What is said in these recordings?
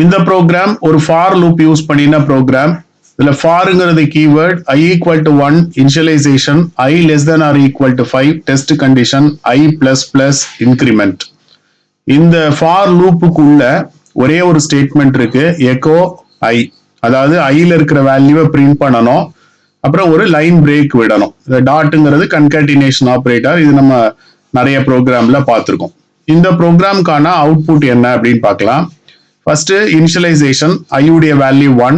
இந்த ப்ரோக்ராம் ஒரு for loop use பண்ணின ப்ரோக்ராம். இதுல ஃபார்ங்கிறது keyword, i equal to 1 initialization, i less than or equal to 5 test condition, i plus plus increment. இந்த for லூப்புக்குள்ள ஒரே ஒரு statement இருக்கு, எக்கோ ஐ. அதாவது ஐல இருக்கிற வேல்யூவை பிரிண்ட் பண்ணணும், அப்புறம் ஒரு லைன் பிரேக் விடணும். டாட்ங்கிறது கன்காட்டினேஷன் ஆப்ரேட்டர், இது நம்ம நிறைய ப்ரோக்ராம்ல பார்த்துருக்கோம். இந்த ப்ரோக்ராம்கான அவுட்புட் என்ன அப்படின்னு பார்க்கலாம். ஃபர்ஸ்ட் இனிஷியலைசேஷன், ஐயுடைய வேல்யூ 1.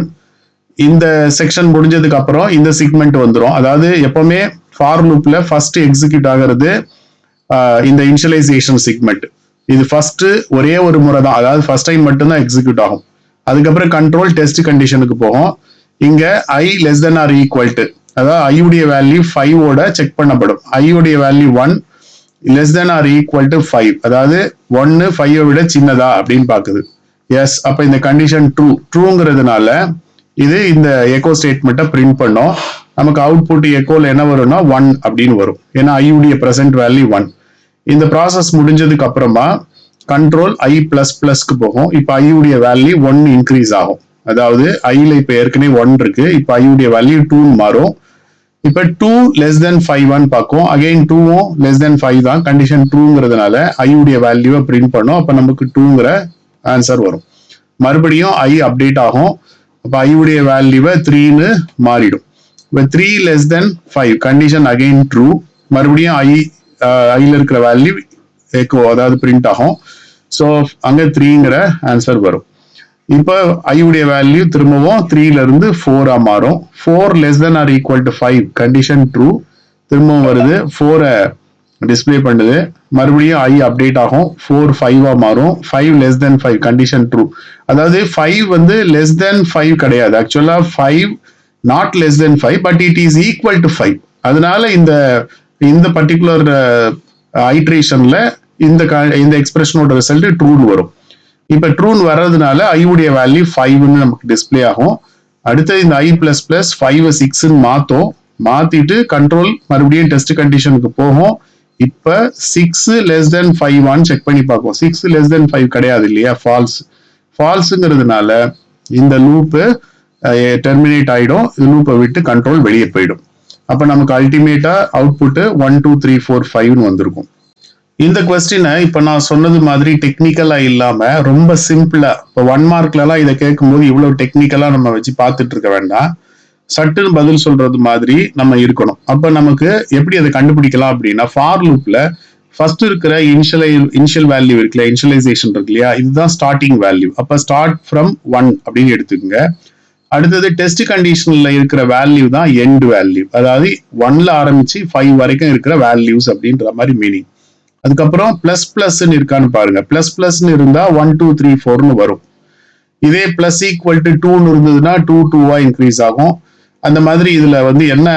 இந்த செக்ஷன் முடிஞ்சதுக்கு அப்புறம் இந்த செக்மெண்ட் வந்துடும். அதாவது எப்பவுமே ஃபார் லூப்ல ஃபர்ஸ்ட் எக்ஸிக்யூட் ஆகிறது இந்த இனிஷியலைசேஷன் செக்மெண்ட். இது ஃபர்ஸ்ட் ஒரே ஒரு முறை தான், அதாவது ஃபர்ஸ்ட் டைம் மட்டும்தான் எக்ஸிக்யூட் ஆகும். அதுக்கப்புறம் கண்ட்ரோல் டெஸ்ட் கண்டிஷனுக்கு போகும். இங்க i less than or equal to, அதாவது ஐயுடைய வேல்யூ 5ஓட செக் பண்ணப்படும். ஐயுடைய value 1 less than or equal to 5, அதாவது 1 5 விட சின்னதா அப்படின்னு பாக்குது. எஸ், அப்ப இந்த கண்டிஷன் ட்ரூங்கிறதுனால இது இந்த எக்கோ ஸ்டேட்மெண்ட்டை பிரிண்ட் பண்ணோம். நமக்கு அவுட்புட் எக்கோல என்ன வரும்னா 1 அப்படின்னு வரும், ஏன்னா ஐயுடைய பிரசன்ட் வேல்யூ 1. இந்த ப்ராசஸ் முடிஞ்சதுக்கு அப்புறமா கண்ட்ரோல் ஐ பிளஸ் பிளஸ்க்கு போகும். இப்ப ஐயுடைய வேல்யூ 1 இன்க்ரீஸ் ஆகும். அதாவது ஐல இப்ப ஏற்கனவே 1 இருக்கு, இப்ப ஐயுடைய வேல்யூ 2 மாறும். இப்ப 2 லெஸ் தென் 5 பார்க்கும். அகைன் 2வும் லெஸ் தென் 5 தான், கண்டிஷன் ட்ரூங்கிறதுனால ஐயுடைய வேல்யூவை பிரிண்ட் பண்ணும். அப்ப நமக்கு 2ங்கிற ஆன்சர் வரும். மறுபடியும் ஐ அப்டேட் ஆகும். அப்ப ஐயுடைய வேல்யூவை 3ன்னு மாறிடும். இப்ப 3 less than 5 condition again true. மறுபடியும் ஐல இருக்கிற வேல்யூ எக்கோ, அதாவது பிரிண்ட் ஆகும். ஸோ அங்க 3ங்கிற ஆன்சர் வரும். இப்போ ஐயுடைய வேல்யூ திரும்பவும் 3ல இருந்து 4 மாறும். 4 less than or equal to 5 condition true. திரும்பவும் வருது, 4 டிஸ்பிளே பண்ணுது. மறுபடியும் ஐ அப்டேட் ஆகும், 4 5 மாறும். 5 லெஸ் தென் 5 கண்டிஷன் ட்ரூ. அதாவது 5 வந்து லெஸ் தென் 5 கிடையாது, ஆக்சுவலா 5 not less than 5 but it is equal to 5. அதனால இந்த பர்டிகுலர் ஐட்ரேஷன்ல இந்த எக்ஸ்பிரஷனோட ரிசல்ட் ட்ரூன்னு வரும். இப்ப ட்ரூன் வர்றதுனால ஐயுடைய வேல்யூ 5ன்னு நமக்கு டிஸ்பிளே ஆகும். அடுத்து இந்த ஐ பிளஸ் பிளஸ் 5 6ன்னு மாத்திட்டு கண்ட்ரோல் மறுபடியும் டெஸ்ட் கண்டிஷனுக்கு போகும். இப்ப 6 லெஸ் தென் 5 செக் பண்ணி பார்க்கும். 6 லெஸ் தென் 5 கிடையாது இல்லையா, ஃபால்ஸ். ஃபால்ஸ்ங்கிறதுனால இந்த லூப் டெர்மினேட் ஆயிடும், லூப்பை விட்டு கண்ட்ரோல் வெளியே போயிடும். அப்ப நமக்கு அல்டிமேட்டா அவுட்புட் 1 2 3 4 5ன்னு வந்திருக்கும். இந்த கொஸ்டினை இப்ப நான் சொன்னது மாதிரி டெக்னிக்கலா இல்லாம ரொம்ப சிம்பிளா, இப்போ 1 மார்க்ல எல்லாம் இதை கேட்கும்போது இவ்வளவு டெக்னிக்கலா நம்ம வச்சு பார்த்துட்டு இருக்க வேண்டாம், சட்டுன்னு பதில் சொல்றது மாதிரி நம்ம இருக்கணும். அப்ப நமக்கு எப்படி அதை கண்டுபிடிக்கலாம் அப்படின்னா, ஃபார் லூப்ல ஃபர்ஸ்ட் இருக்கிற இனிஷியல் வேல்யூ இருக்குல்ல, இனிஷியலைசேஷன் இருக்கு இல்லையா, இதுதான் ஸ்டார்டிங் வேல்யூ. அப்ப ஸ்டார்ட் ஃப்ரம் 1 அப்படின்னு எடுத்துக்கோங்க. அடுத்தது டெஸ்ட் கண்டிஷன்ல இருக்கிற வேல்யூ தான் எண்ட் வேல்யூ, அதாவது 1ல ஆரம்பிச்சு 5 வரைக்கும் இருக்கிற வேல்யூஸ் அப்படின்ற மாதிரி மீனிங். அதுக்கப்புறம் பிளஸ் பிளஸ்ன்னு இருக்கான்னு பாருங்க. பிளஸ் பிளஸ்ன்னு இருந்தா 1 2 3 4ன்னு வரும். இதே பிளஸ் ஈக்குவல் டு 2ன்னு இருந்ததுன்னா 2 2 இன்க்ரீஸ் ஆகும். அந்த மாதிரி இதுல வந்து என்ன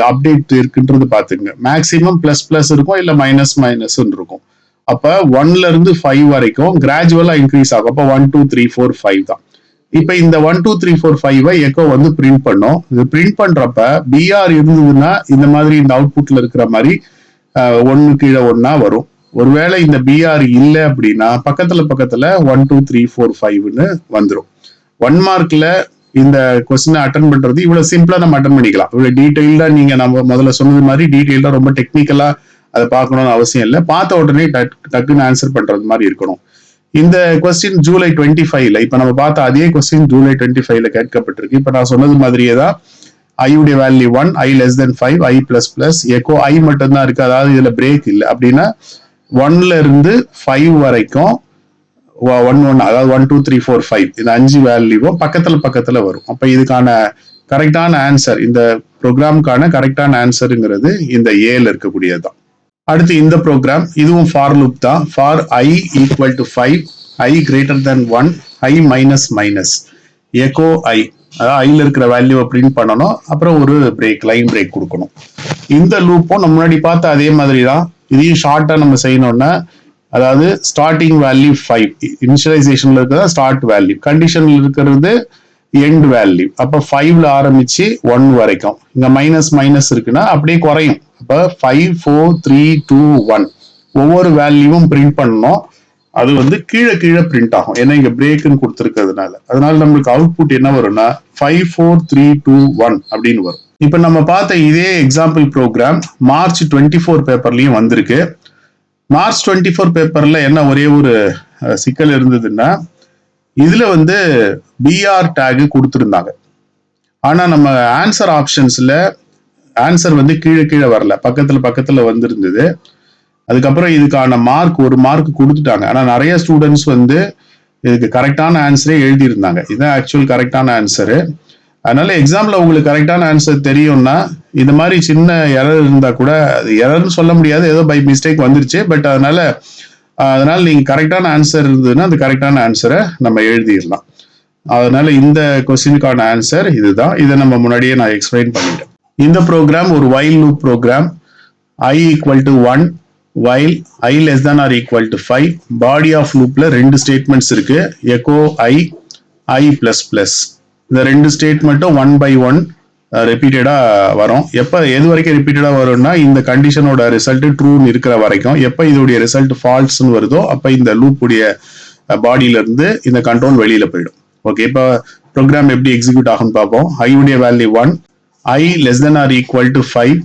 அப்டேட் இருக்குன்றது பாத்துங்க. மேக்சிமம் பிளஸ் பிளஸ் இருக்கும், இல்ல மைனஸ் மைனஸ் இருக்கும். அப்ப 1ல இருந்து 5 வரைக்கும் கிராஜுவலா இன்க்ரீஸ் ஆகும். அப்ப 1 2 3 4 5 தான். இப்ப இந்த 1 2 3 4 5 எக்கோ வந்து பிரிண்ட் பண்ணும். இது பிரிண்ட் பண்றப்ப பிஆர் இருந்ததுன்னா இந்த மாதிரி இந்த அவுட்புட்ல இருக்கிற மாதிரி 1 கீழே 1 வரும். ஒருவேளை இந்த பிஆர் இல்லை அப்படின்னா பக்கத்துல 1 2 3 4 5ன்னு வந்துடும். 1 மார்க்ல இந்த கொஸ்டினை அட்டன் பண்றது இவ்வளவு சிம்பிளா நம்ம அட்டன் பண்ணிக்கலாம். இவ்வளவு டீடைல்டா நீங்க நம்ம முதல்ல சொன்னது மாதிரி டீடைல்டா ரொம்ப டெக்னிக்கலா அதை பார்க்கணும்னு அவசியம் இல்லை. பார்த்த உடனே டக்குன்னு ஆன்சர் பண்றது மாதிரி இருக்கணும். இந்த கொஸ்டின் ஜூலை 25ல, இப்ப நம்ம பார்த்த அதே கொஸ்டின் ஜூலை 25ல கேட்கப்பட்டிருக்கு. இப்ப நான் சொன்னது மாதிரியே தான் ஐயுடைய வேல்யூ 1, ஐ லெஸ் தென் 5, ஐ பிளஸ் பிளஸ், எக்கோ ஐ மட்டும் தான் இருக்கு, அதாவது இதுல பிரேக் இல்லை. அப்படின்னா 1ல இருந்து 5 வரைக்கும் 1 1, அதாவது 1 2 3 4 5 இந்த 5 வேல்யூவும் பக்கத்துல வரும். அப்ப இதுக்கான கரெக்டான ஆன்சர், இந்த ப்ரோக்ராமுக்கான கரெக்டான ஆன்சருங்கிறது இந்த ஏல இருக்கக்கூடியதுதான். அடுத்து இந்த ப்ரோக்ராம், இதுவும் ஃபார் லூப் தான். For i equal to 5, i greater than 1, i minus minus, echo i, அதாவது ஐல இருக்கிற வேல்யூவை பிரிண்ட் பண்ணணும். அப்புறம் ஒரு லைன் பிரேக் கொடுக்கணும். இந்த லூப்பும் நம்ம முன்னாடி பார்த்த அதே மாதிரி தான். இதையும் ஷார்ட்டா நம்ம செய்யணும்னா, அதாவது ஸ்டார்டிங் வேல்யூ 5, இனிஷியலைசேஷன்ல இருக்கிறதா ஸ்டார்ட் வேல்யூ, கண்டிஷன்ல இருக்கிறது எண்ட் வேல்யூ. அப்ப 5ல ஆரம்பிச்சு 1 வரைக்கும், இங்க மைனஸ் மைனஸ் இருக்குன்னா அப்படியே குறையும். அப்ப 5 4 3 2 1 ஒவ்வொரு வேல்யூவும் பிரிண்ட் பண்ணணும். அது வந்து கீழே கீழே பிரிண்ட் ஆகும். ஏன்னா இங்க பிரேக்னு கொடுத்துருக்கிறதுனால. அதனால நம்மளுக்கு அவுட்புட் என்ன வரும்னா 5 4 3 2 1 அப்படின்னு வரும். இப்ப நம்ம பார்த்த இதே எக்ஸாம்பிள் ப்ரோக்ராம் மார்ச் 24 பேப்பர்லயும் வந்திருக்கு. மார்ச் 24 பேப்பர்ல என்ன ஒரே ஒரு சிக்கல் இருந்ததுன்னா, இதுல வந்து பிஆர் டேக் கொடுத்திருந்தாங்க. ஆனா நம்ம ஆன்சர் ஆப்ஷன்ஸ்ல ஆன்சர் வந்து கீழே கீழே வரல, பக்கத்துல வந்திருந்தது. அதுக்கப்புறம் இதுக்கான மார்க் ஒரு மார்க் கொடுத்துட்டாங்க. ஆனா நிறைய ஸ்டூடெண்ட்ஸ் வந்து இதுக்கு கரெக்டான ஆன்சரே எழுதியிருந்தாங்க. இதுதான் ஆக்சுவல் கரெக்டான ஆன்சரு. அதனால எக்ஸாம்ல உங்களுக்கு கரெக்டான ஆன்சர் தெரியும்னா, இந்த மாதிரி சின்ன எரர் இருந்தா கூட, அது எரர்னு சொல்ல முடியாது, ஏதோ பை மிஸ்டேக் வந்துருச்சு. பட் அதனால நீங்க கரெக்டான ஆன்சர் இருந்ததுன்னா அந்த கரெக்டான ஆன்சரை நம்ம எழுதிடலாம். அதனால இந்த கொஸ்டினுக்கான ஆன்சர் இதுதான். இதை நம்ம முன்னாடியே நான் எக்ஸ்பிளைன் பண்ணிட்டேன். இந்த ப்ரோக்ராம் ஒரு while loop program. I equal to 1 while I less than or equal to 5. Body of லூப்ல ரெண்டு ஸ்டேட்மெண்ட்ஸ் இருக்கு, எக்கோ I பிளஸ் பிளஸ். இந்த ரெண்டு ஸ்டேட்மெண்ட்டும் 1 by 1 ரிப்பீட்டடா வரும். எப்ப எது வரைக்கும் ரிப்பீட்டடா வரும்னா, இந்த கண்டிஷனோட ரிசல்ட் ட்ரூன்னு இருக்கிற வரைக்கும். எப்ப இதோடைய ரிசல்ட் ஃபால்ஸ்ன்னு வருதோ அப்ப இந்த லூப் உடைய பாடியில இருந்து இந்த கண்ட்ரோல் வெளியில போயிடும். ஓகே, இப்ப ப்ரோக்ராம் எப்படி எக்ஸிக்யூட் ஆகும்னு பார்ப்போம். I உடைய value 1, I less than or equal to 5,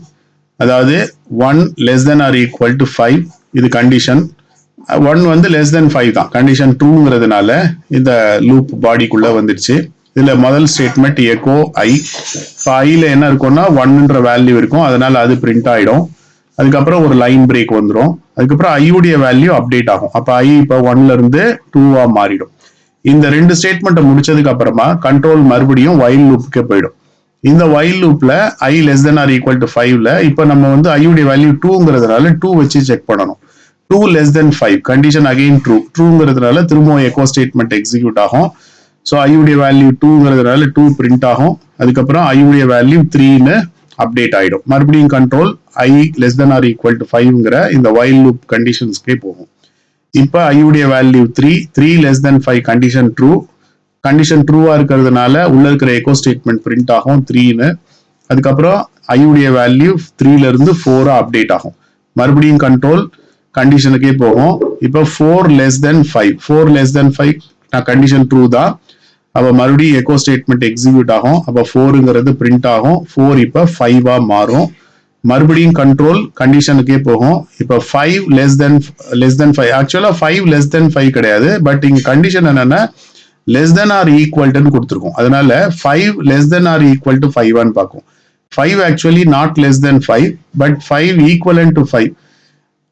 அதாவது 1 less than or equal to 5 இது கண்டிஷன். 1 வந்து less than 5 தான், கண்டிஷன் ட்ரூங்கிறதுனால இந்த லூப் பாடிக்குள்ள வந்துடுச்சு. இதுல முதல் ஸ்டேட்மெண்ட் எக்கோ I. இப்போ ஐல என்ன இருக்கும்னா 1ன்ற வேல்யூ இருக்கும், அதனால அது பிரிண்ட் ஆயிடும். அதுக்கப்புறம் ஒரு லைன் பிரேக் வந்துடும். அதுக்கப்புறம் I உடைய வேல்யூ அப்டேட் ஆகும். அப்ப I இப்போ 1ல இருந்து 2வா மாறிடும். இந்த ரெண்டு ஸ்டேட்மெண்ட்டை முடிச்சதுக்கு அப்புறமா கண்ட்ரோல் மறுபடியும் வைல் லூப்புக்கே போயிடும். இந்த வைல் லூப்ல I less than or equal to 5ல இப்போ நம்ம வந்து I உடைய வேல்யூ 2ங்கிறதுனால 2 வச்சு செக் பண்ணணும். 2 less than 5 கண்டிஷன் அகைன் ட்ரூங்கிறதுனால திரும்பவும் எக்கோ ஸ்டேட்மெண்ட் எக்ஸிக்யூட் ஆகும். ஸோ I உடைய வேல்யூ 2ங்கிறதுனால 2 பிரிண்ட் ஆகும். அதுக்கப்புறம் I உடைய வேல்யூ 3ன்னு அப்டேட் ஆயிடும். மறுபடியும் control I less than or equal to 5ங்கிற இந்த வைல் லூப் கண்டிஷன்ஸ்க்கே போகும். இப்போ I உடைய value 3 less than 5 condition true. Condition ட்ரூவா இருக்கிறதுனால உள்ள இருக்கிற எக்கோ ஸ்டேட்மெண்ட் பிரிண்ட் ஆகும் 3ன்னு. அதுக்கப்புறம் I உடைய வேல்யூ 3ல இருந்து 4ஆ அப்டேட் ஆகும். மறுபடியும் கண்ட்ரோல் கண்டிஷனுக்கே போகும். இப்போ 4 less than 5, 4 less than 5 condition true தான். அப்ப மறுபடியும் எக்கோ ஸ்டேட்மெண்ட் எக்ஸிக்யூட் ஆகும். அப்ப 4ங்கிறது பிரிண்ட் ஆகும். 4 இப்ப 5ஆ மாறும். மறுபடியும் கண்ட்ரோல் கண்டிஷனுக்கே போகும். இப்ப 5 less than 5, ஆக்சுவலா 5 less than 5 கிடையாது, பட் இங்க கண்டிஷன் என்னன்னா less than or equal to கொடுத்திருக்கும். அதனால 5 less than or equal to 5 பார்க்கும். 5 actually not less than 5, but 5 equivalent to 5.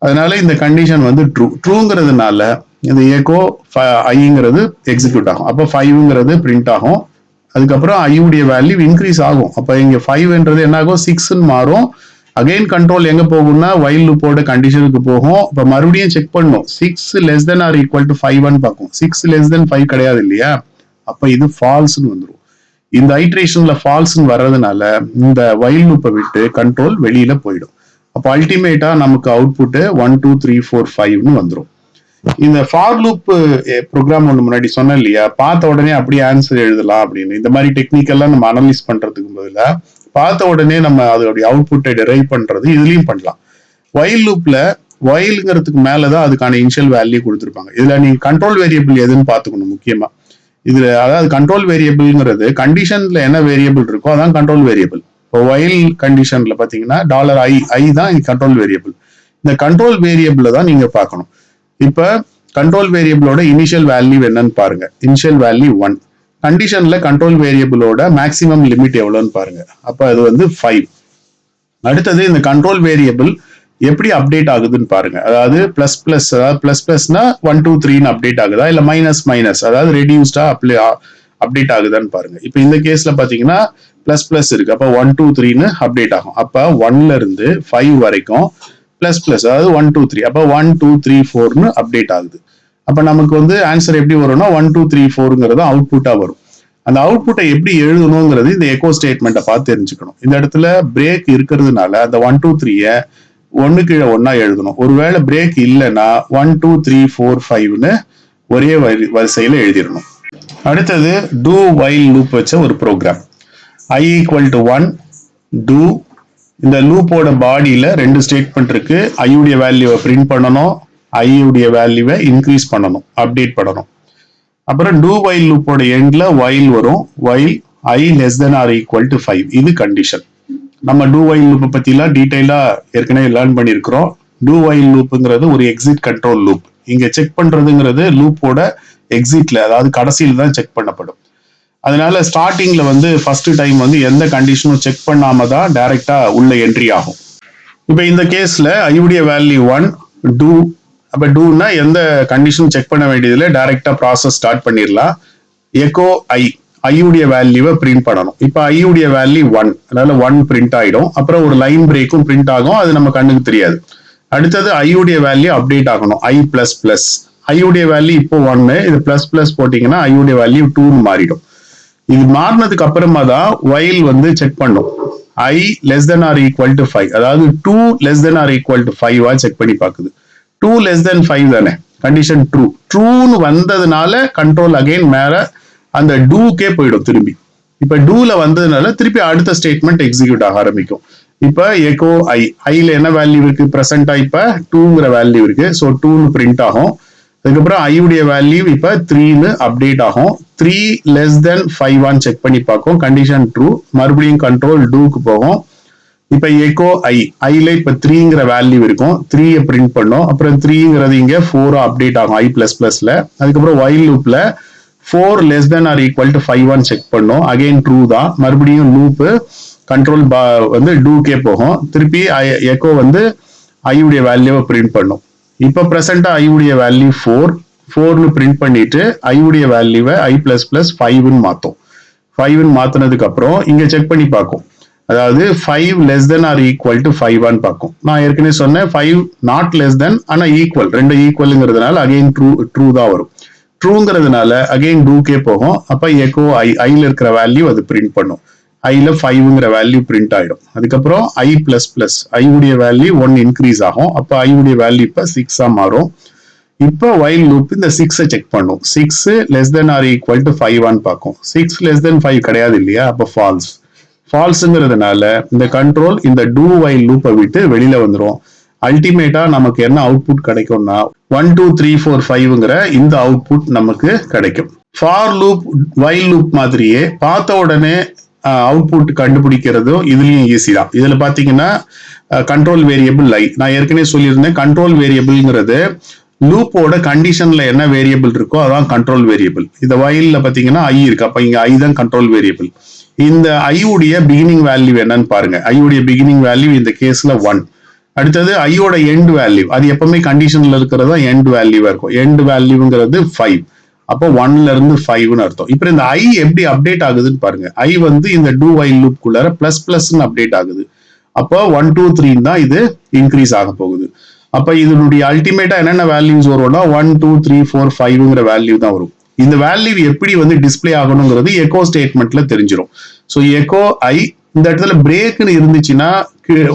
அதனால இந்த கண்டிஷன் வந்து ட்ரூங்கிறதுனால இந்த எக்கோ ஐங்கிறது எக்ஸிக்யூட் ஆகும். அப்போ 5ங்கிறது பிரிண்ட் ஆகும். அதுக்கப்புறம் I உடைய வேல்யூ இன்க்ரீஸ் ஆகும். அப்ப இங்க 5ன்றது என்ன ஆகும், 6ன்னு மாறும். அகைன் கண்ட்ரோல் எங்க போகும்னா வைல் லூப்போட கண்டிஷனுக்கு போகும். இப்ப மறுபடியும் செக் பண்ணும், 6 less than or equal to 5 பார்க்கும். 6 less than 5 கிடையாது இல்லையா, அப்ப இது ஃபால்ஸ்ன்னு வந்துடும். இந்த ஐட்ரேஷன்ல ஃபால்ஸ்ன்னு வர்றதுனால இந்த வைல் லூப்பை விட்டு கண்ட்ரோல் வெளியில போயிடும். அப்ப அல்டிமேட்டா நமக்கு அவுட்புட் 1 2 3 4 5ன்னு வந்துடும். இந்த ஃபார் லூப் ப்ரோக்ராம் ஒன்று முன்னாடி சொன்னேன் இல்லையா, பார்த்த உடனே அப்படியே ஆன்சர் எழுதலாம் அப்படின்னு. இந்த மாதிரி டெக்னிக்கெல்லாம் நம்ம அனலைஸ் பண்றதுக்கு பதிலா பார்த்த உடனே நம்ம அதோடைய அவுட்புட்டை டெரைவ் பண்றது இதுலயும் பண்ணலாம். வைல் லூப்ல வைல்ங்கிறதுக்கு மேலதான் அதுக்கான இனிஷியல் வேல்யூ கொடுத்துருப்பாங்க. இதுல நீங்க கண்ட்ரோல் வேரியபிள் எதுன்னு பாத்துக்கணும் முக்கியமா. இதுல அதாவது கண்ட்ரோல் வேரியபிள்ங்கிறது கண்டிஷன்ல என்ன வேரியபிள் இருக்கோ அதான் கண்ட்ரோல் வேரியபிள். இப்போ வைல் கண்டிஷன்ல பாத்தீங்கன்னா $i தான் கண்ட்ரோல் வேரியபிள். இந்த கண்ட்ரோல் வேரியபிளை தான் நீங்க பார்க்கணும். இப்ப கண்ட்ரோல் வேரியபிளோட இனிஷியல் வேல்யூ என்னன்னு பாருங்க. Initial value 1. கண்டிஷன்ல கண்ட்ரோல் வேரியபிளோட மேக்ஸிமம் லிமிட் எவ்வளவுன்னு பாருங்க. அப்ப அது வந்து 5. அடுத்தது இந்த கண்ட்ரோல் வேரியபிள் எப்படி அப்டேட் ஆகுதுன்னு பாருங்க. அதாவது பிளஸ்னா 1 2 3ன்னு அப்டேட் ஆகுதா, இல்ல மைனஸ் அதாவது ரெடியூஸ்டா அப்டேட் ஆகுதான்னு பாருங்க. இப்ப இந்த கேஸ்ல பாத்தீங்கன்னா பிளஸ் இருக்கு. அப்ப 1 2 3ன்னு அப்டேட் ஆகும். அப்ப 1ல இருந்து 5 வரைக்கும் பிளஸ் அதாவது 1 2 3. அப்ப 1 2 3 4ன்னு அப்டேட் ஆகுது. அப்ப நமக்கு வந்து ஆன்சர் எப்படி வரும்னா 1 2 3 4ங்கிறது அவுட்புட்டா வரும். அந்த அவுட்புட்டை எப்படி எழுதணுங்கிறது இந்த எக்கோ ஸ்டேட்மெண்ட்டை பார்த்து தெரிஞ்சுக்கணும். இந்த இடத்துல பிரேக் இருக்கிறதுனால அந்த 1 2 3 ஒன்னு கீழே ஒன்னா எழுதணும். ஒருவேளை பிரேக் இல்லைன்னா 1 2 3 4 5ன்னு ஒரே வரிசையில எழுதிடணும். அடுத்தது டூ வைல் லூப் வச்ச ஒரு program. I equal to 1 do. இந்த லூப்போட பாடியில ரெண்டு ஸ்டேட்மெண்ட் இருக்கு. I உடைய வேல்யூவை பிரிண்ட் பண்ணணும், ஐ உடைய வேல்யூவை இன்க்ரீஸ் பண்ணணும், அப்டேட் பண்ணணும். அப்புறம் டூ வைல் லூப்போட எண்ட்ல வைல் வரும், while I less than or equal to 5. இது கண்டிஷன். நம்ம டூ வைல் லூப்பை பத்திலாம் டீடைலா ஏற்கனவே லேர்ன் பண்ணியிருக்கிறோம். டூ வைல் லூப்புங்கிறது ஒரு எக்ஸிட் கண்ட்ரோல் லூப். இங்க செக் பண்றதுங்கிறது லூப்போட எக்ஸிட்ல, அதாவது கடைசியில் தான் செக் பண்ணப்படும். அதனால ஸ்டார்டிங்ல வந்து ஃபர்ஸ்ட் டைம் வந்து எந்த கண்டிஷனும் செக் பண்ணாம தான் டைரக்டா உள்ள என்ட்ரி ஆகும். இப்போ இந்த கேஸ்ல ஐயுடைய வேல்யூ 1 டூ. அப்ப டூனா எந்த கண்டிஷனும் செக் பண்ண வேண்டியதுல டைரக்டா ப்ராசஸ் ஸ்டார்ட் பண்ணிடலாம். எக்கோ ஐயுடைய வேல்யூவை பிரிண்ட் பண்ணணும். இப்போ ஐயுடைய வேல்யூ 1, அதனால 1 பிரிண்ட் ஆயிடும். அப்புறம் ஒரு லைன் பிரேக்கும் பிரிண்ட் ஆகும், அது நம்ம கண்ணுக்கு தெரியாது. அடுத்தது ஐயுடைய வேல்யூ அப்டேட் ஆகணும், ஐ பிளஸ் பிளஸ். ஐயுடைய வேல்யூ இப்போ 1, இது பிளஸ் பிளஸ் போட்டீங்கன்னா ஐயுடைய வேல்யூ 2 மாறிடும். இது மாறினதுக்கு அப்புறமா தான் வைல் வந்து செக் பண்ணும், i less than or equal to 5, அதாவது 2 less than or equal to 5 check பண்ணி பார்க்குது. 2 லெஸ் தென் 5 தானே கண்டிஷன், ட்ரூன்னு வந்ததுனால கண்ட்ரோல் அகைன் மேல அந்த டூக்கே போயிடும் திரும்பி. இப்ப டூல வந்ததுனால திருப்பி அடுத்த ஸ்டேட்மெண்ட் எக்ஸிக்யூட் ஆக ஆரம்பிக்கும். இப்ப எக்கோ ஐல என்ன வேல்யூ இருக்கு பிரசன்டா, இப்ப 2ங்கிற வேல்யூ இருக்கு, ஸோ 2ன்னு பிரிண்ட் ஆகும். அதுக்கப்புறம் ஐயுடைய வேல்யூ இப்ப 3ன்னு அப்டேட் ஆகும். 3 லெஸ் தென் 5 செக் பண்ணி பார்க்கும், கண்டிஷன் ட்ரூ. மறுபடியும் கண்ட்ரோல் டூக்கு போகும். இப்ப எக்கோ ஐல இப்ப 3ங்கிற வேல்யூ இருக்கும், 3 பிரிண்ட் பண்ணும். அப்புறம் 3ங்கிறது இங்க 4 அப்டேட் ஆகும் ஐ பிளஸ் பிளஸ்ல. அதுக்கப்புறம் வைல் லூப்ல 4 less than or equal to 5 check பண்ணும், அகைன் ட்ரூ தான். மறுபடியும் லூப் கண்ட்ரோல் வந்து டூக்கே போகும். திருப்பி எக்கோ வந்து ஐயுடைய வேல்யூவை பிரிண்ட் பண்ணும். இப்ப பிரசண்டா ஐயுடைய வேல்யூ 4ன்னு பிரிண்ட் பண்ணிட்டு ஐயுடைய வேல்யூவை ஐ பிளஸ் பிளஸ் 5ன்னு மாத்தும். 5ன்னு மாத்தினதுக்கு அப்புறம் இங்க செக் பண்ணி பார்க்கும், அதாவது 5 less than or equal to 5 பார்க்கும். நான் ஏற்கனவே சொன்னேன் 5 நாட் லெஸ் தென், ஆனா ஈக்குவல், ரெண்டு ஈக்குவல்ங்கிறதுனால அகைன் ட்ரூ தான் வரும். ட்ரூங்கிறதுனால அகைன் டூக்கே போகும். அப்ப எக்கோ ஐல இருக்கிற வேல்யூ அது பிரிண்ட் பண்ணும், ஐல 5ங்கிற வேல்யூ பிரிண்ட் ஆயிடும். அதுக்கப்புறம் ஐ பிளஸ் பிளஸ் ஐயுடைய வேல்யூ 1 இன்க்ரீஸ் ஆகும். அப்ப ஐயுடைய வேல்யூ இப்ப 6 மாறும். இப்ப வைல் லூப் இந்த 6 செக் பண்ணும், 6 less than or equal to 5 பார்க்கும். 6 லெஸ் தென் 5 கிடையாது இல்லையா, அப்ப ஃபால்ஸ். ஃபால்ஸ்ங்கிறதுனால இந்த கண்ட்ரோல் இந்த டூ வைல் லூப்பை விட்டு வெளியில வந்துடும். அல்டிமேட்டா நமக்கு என்ன அவுட்புட் கிடைக்கும்னா 1 2 3 4 5ங்கிற இந்த அவுட்புட் நமக்கு கிடைக்கும். ஃபார் லூப் வைல் லூப் மாதிரியே பார்த்த உடனே அவுட்புட் கண்டுபிடிக்கிறதும் இதுலயும் ஈஸி தான். இதுல பாத்தீங்கன்னா கண்ட்ரோல் வேரியபிள் ஐ, நான் ஏற்கனவே சொல்லியிருந்தேன். கண்ட்ரோல் வேரியபிள்ங்கிறது லூப்போட கண்டிஷன்ல என்ன வேரியபிள் இருக்கோ அதான் கண்ட்ரோல் வேரியபிள். இந்த வைல்ல பாத்தீங்கன்னா ஐ இருக்கு, அப்ப இங்க ஐ தான் கண்ட்ரோல் வேரியபிள். இந்த ஐயுடைய பிகினிங் வேல்யூ என்னன்னு பாருங்க. ஐயுடைய பிகினிங் வேல்யூ இந்த கேஸ்ல 1. அடுத்தது ஐயோட எண்ட் வேல்யூ, அது எப்பவுமே கண்டிஷன்ல இருக்கிறதா எண்ட் வேல்யூவா இருக்கும். எண்ட் வேல்யூங்கிறது 5, அப்போ 1ல இருந்து 5ன்னு அர்த்தம். இப்ப இந்த ஐ எப்படி அப்டேட் ஆகுதுன்னு பாருங்க. ஐ வந்து இந்த டூ வைல் லூப் குள்ளார பிளஸ் பிளஸ்ன்னு அப்டேட் ஆகுது. அப்போ 1 2 3 தான் இது இன்க்ரீஸ் ஆக போகுது. அப்ப இதனுடைய அல்டிமேட்டா என்னென்ன வேல்யூஸ் வரும்னா 1 2 3 4 5ங்கிற வேல்யூ தான் வரும். இந்த வேல்யூ எப்படி வந்து டிஸ்பிளே ஆகணுங்கிறது எக்கோ ஸ்டேட்மெண்ட்ல தெரிஞ்சிடும். ஸோ எக்கோ ஐ இந்த இடத்துல பிரேக்னு இருந்துச்சுன்னா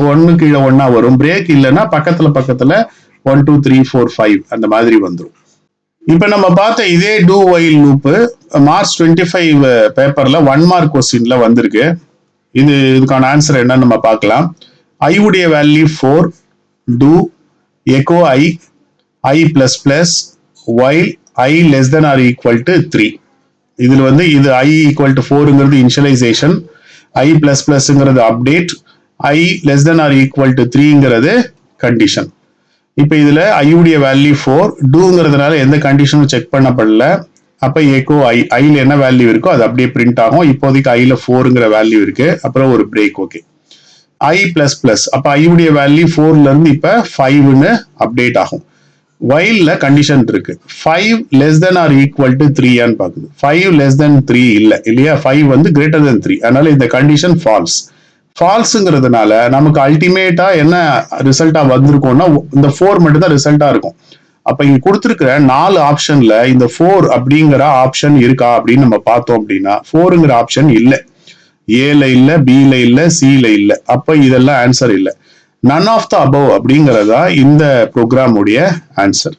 1 கீழே 1 வரும், பிரேக் இல்லைன்னா பக்கத்துல 1 2 3 4 5 அந்த மாதிரி வந்துடும். இப்ப நம்ம பார்த்த இதே டூ வைல் லூப் மார்ச் 25 பேப்பர்ல 1 மார்க் கொஸ்டின்ல வந்திருக்கு. இதுக்கான ஆன்சர் என்னன்னு நம்ம பார்க்கலாம். ஐ உடைய value 4, do echo i plus plus while I less than or equal to 3. இதுல வந்து இது ஐ ஈக்குவல் டு 4ங்கிறது இனிஷியலைசேஷன், ஐ பிளஸ் பிளஸ்ங்கிறது update, i less than or equal to 3ங்கிறது கண்டிஷன். இப்ப இதுல ஐயுடைய வேல்யூ 4, டூங்கிறதுனால எந்த கண்டிஷனும் செக் பண்ணப்படல. அப்ப எக்கோ ஐல என்ன வேல்யூ இருக்கோ அது அப்படியே பிரிண்ட் ஆகும். இப்போதைக்கு ஐல 4ங்கிற வேல்யூ இருக்கு, அப்புறம் ஒரு பிரேக். ஓகே, ஐ பிளஸ் பிளஸ், அப்ப ஐயுடைய வேல்யூ 4ல இருந்து இப்ப 5ன்னு அப்டேட் ஆகும். வைல்ல கண்டிஷன் இருக்கு, 5 less than or equal to 3 பாக்குது. 5 லெஸ் தென் 3 இல்லையா, 5 வந்து கிரேட்டர் தென் 3, அதனால இந்த கண்டிஷன் ஃபால்ஸ். ஃபால்ஸ்ங்கிறதுனால நமக்கு அல்டிமேட்டா என்ன ரிசல்ட்டா வந்திருக்கும்னா இந்த 4 மட்டும் தான் ரிசல்ட்டா இருக்கும். அப்ப இங்க கொடுத்துருக்கிற 4 ஆப்ஷன்ல இந்த 4 அப்படிங்கிற ஆப்ஷன் இருக்கா அப்படின்னு நம்ம பார்த்தோம் அப்படின்னா 4ங்கிற ஆப்ஷன் இல்லை. ஏல இல்ல, பில இல்ல, சில இல்ல. அப்ப இதெல்லாம் ஆன்சர் இல்லை. நன் ஆஃப் த அபவ் அப்படிங்கறதா இந்த ப்ரோக்ராம் உடைய ஆன்சர்.